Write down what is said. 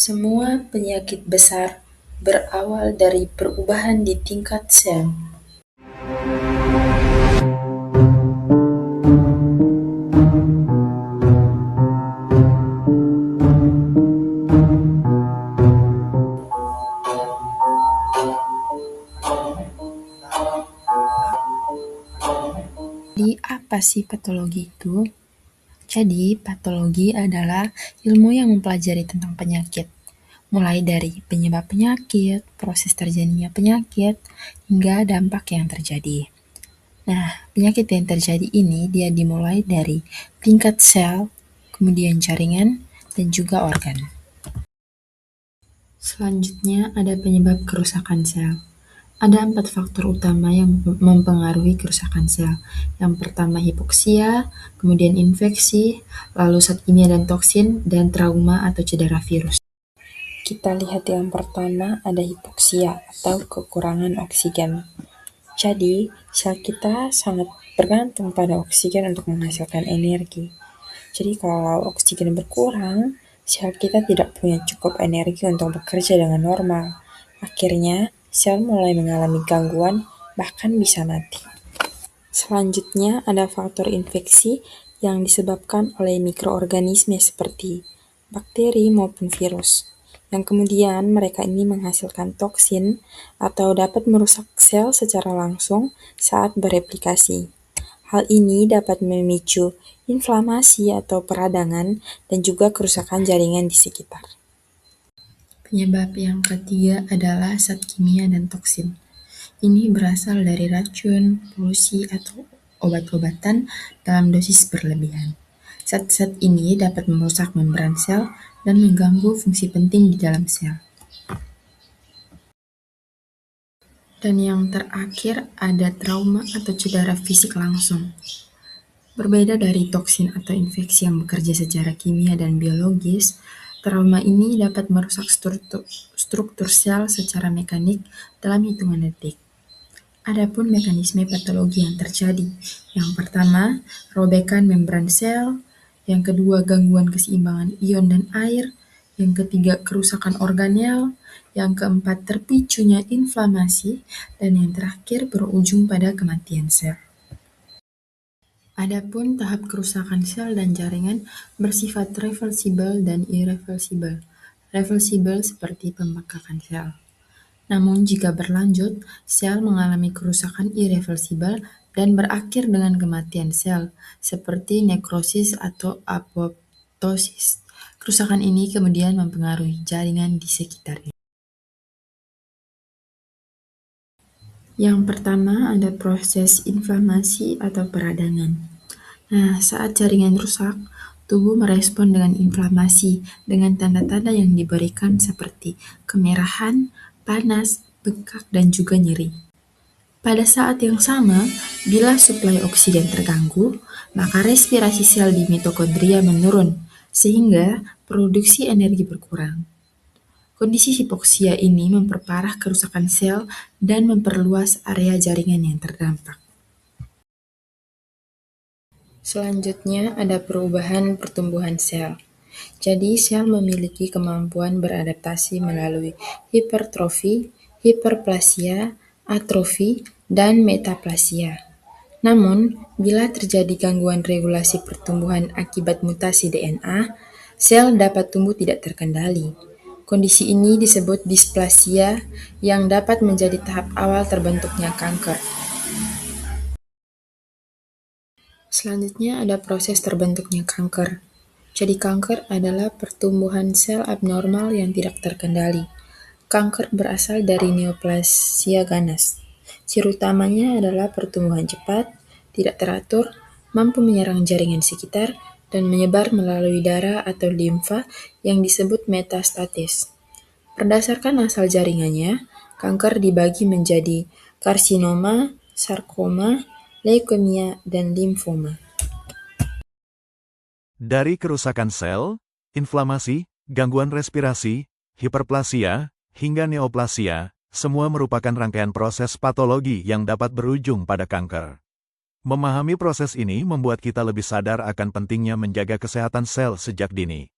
Semua penyakit besar berawal dari perubahan di tingkat sel. Jadi, apa sih patologi itu? Jadi, patologi adalah ilmu yang mempelajari tentang penyakit, mulai dari penyebab penyakit, proses terjadinya penyakit, hingga dampak yang terjadi. Nah, penyakit yang terjadi ini dia dimulai dari tingkat sel, kemudian jaringan, dan juga organ. Selanjutnya ada penyebab kerusakan sel. Ada 4 faktor utama yang mempengaruhi kerusakan sel. Yang pertama hipoksia, kemudian infeksi, lalu zat kimia dan toksin, dan trauma atau cedera virus. Kita lihat yang pertama ada hipoksia atau kekurangan oksigen. Jadi, sel kita sangat bergantung pada oksigen untuk menghasilkan energi. Jadi kalau oksigen berkurang, sel kita tidak punya cukup energi untuk bekerja dengan normal. Akhirnya, sel mulai mengalami gangguan, bahkan bisa mati. Selanjutnya ada faktor infeksi yang disebabkan oleh mikroorganisme seperti bakteri maupun virus. Yang kemudian mereka ini menghasilkan toksin atau dapat merusak sel secara langsung saat bereplikasi. Hal ini dapat memicu inflamasi atau peradangan dan juga kerusakan jaringan di sekitar. Penyebab yang ketiga adalah zat kimia dan toksin. Ini berasal dari racun, polusi, atau obat-obatan dalam dosis berlebihan. Zat-zat ini dapat merusak membran sel dan mengganggu fungsi penting di dalam sel. Dan yang terakhir ada trauma atau cedera fisik langsung. Berbeda dari toksin atau infeksi yang bekerja secara kimia dan biologis, trauma ini dapat merusak struktur sel secara mekanik dalam hitungan detik. Adapun mekanisme patologi yang terjadi. Yang pertama, robekan membran sel. Yang kedua, gangguan keseimbangan ion dan air. Yang ketiga, kerusakan organel. Yang keempat, terpicunya inflamasi. Dan yang terakhir, berujung pada kematian sel. Adapun tahap kerusakan sel dan jaringan bersifat reversibel dan irreversibel. Reversibel seperti pembengkakan sel. Namun jika berlanjut, sel mengalami kerusakan irreversibel dan berakhir dengan kematian sel, seperti nekrosis atau apoptosis. Kerusakan ini kemudian mempengaruhi jaringan di sekitarnya. Yang pertama ada proses inflamasi atau peradangan. Nah, saat jaringan rusak, tubuh merespon dengan inflamasi dengan tanda-tanda yang diberikan seperti kemerahan, panas, bengkak, dan juga nyeri. Pada saat yang sama, bila suplai oksigen terganggu, maka respirasi sel di mitokondria menurun, sehingga produksi energi berkurang. Kondisi hipoksia ini memperparah kerusakan sel dan memperluas area jaringan yang terdampak. Selanjutnya ada perubahan pertumbuhan sel. Jadi sel memiliki kemampuan beradaptasi melalui hipertrofi, hiperplasia, atrofi, dan metaplasia. Namun, bila terjadi gangguan regulasi pertumbuhan akibat mutasi DNA, sel dapat tumbuh tidak terkendali. Kondisi ini disebut displasia yang dapat menjadi tahap awal terbentuknya kanker. Selanjutnya ada proses terbentuknya kanker. Jadi kanker adalah pertumbuhan sel abnormal yang tidak terkendali. Kanker berasal dari neoplasia ganas. Ciri utamanya adalah pertumbuhan cepat, tidak teratur, mampu menyerang jaringan sekitar, dan menyebar melalui darah atau limfa yang disebut metastatis. Berdasarkan asal jaringannya, kanker dibagi menjadi karsinoma, sarkoma, leukemia, dan limfoma. Dari kerusakan sel, inflamasi, gangguan respirasi, hiperplasia, hingga neoplasia, semua merupakan rangkaian proses patologi yang dapat berujung pada kanker. Memahami proses ini membuat kita lebih sadar akan pentingnya menjaga kesehatan sel sejak dini.